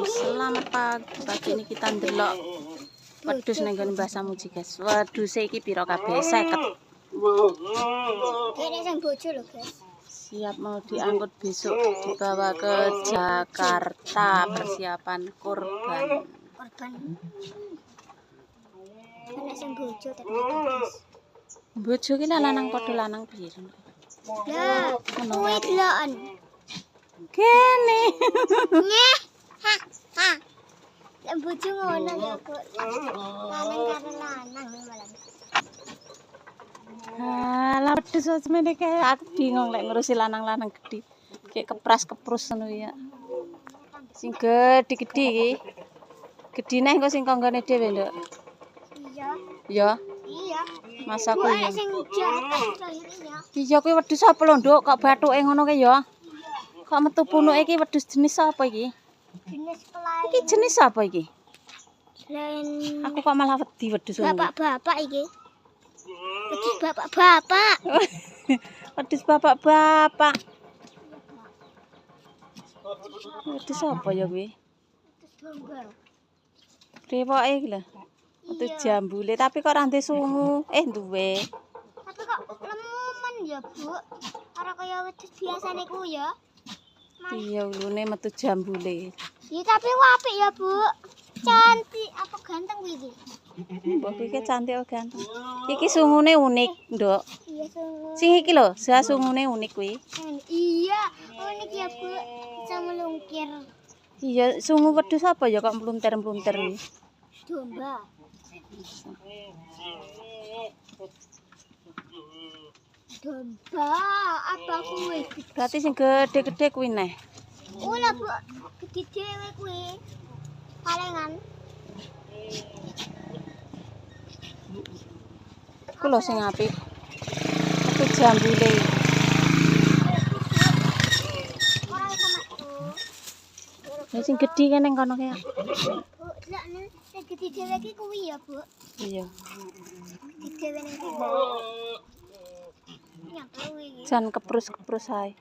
Selamat pagi ini kita ndelok wedhus ning nggon Mbah Samuji, guys. Wedhuse iki pira kabeh? 50. Kene sing bojo lho, guys. Siap mau diangkut besok dibawa ke Jakarta, persiapan kurban. Kene sing bojo ternyata, guys. Bojo ki lanang padha lanang piye? Lah, kuwi deloken. Kene. Nyeh. Ha, ha. Lah bojo ngono ya, Bu. Lanang karo lanang malah. Lah wedhus semene kae aku bingung lek ngurusi lanang-lanang gedhi. Kayak kepras-keprus ngono ya. Sing gedhi-gedhi iki. Gedine engko sing kanggone dhewe, Nduk. Iya. Ya. Iya. Masa Bu, kuwi. sing jahat ya. Iya kuwi wedhus apa lho, Nduk? Kok bathuke ngono ke ya? Kok metu punuke iki wedhus jenis apa iki? Jenis pelayan. Iki jenis apa iki? Lain Aku kok malah wedi wedhus ngono. bapak-bapak iki. Wedhus bapak-bapak. Wedhus bapak-bapak. Wedhus apa ya kuwi? Wedhus domba. Rewoke iki lho. Itu jambule tapi kok ora ndek sungu. Duwe. Tapi kok lemen ya, Bu. Ora kaya wedhus biasane ku ya. Iya ulune metu jambule. Ya tapi apik ya, Bu. Cantik apa ganteng kuwi iki? Mbok iki cantik kok ganteng. Iki sungune unik, Nduk. Iya, sungu. Sing iki lho, sungune unik kuwi. Iya, unik ya, Bu. Bisa melungkir. Iya, sungu wedhus apa ya kok mlunter-mlunter kuwi? Domba. Domba apa kuwi? Berarti sing gede-gede kuwi neh. Ora, Bu. Gede dhewe kuwi. Palingan. Iku lho sing apik. Itu jambule. Ora iso metu. Ya sing gedhi kene ning kono kae. Bu, lek nek gede dhewe iki kuwi ya, Bu. Iya. Gede dhewe ning. Nyapa kuwi iki? Jan keprus-keprus ae.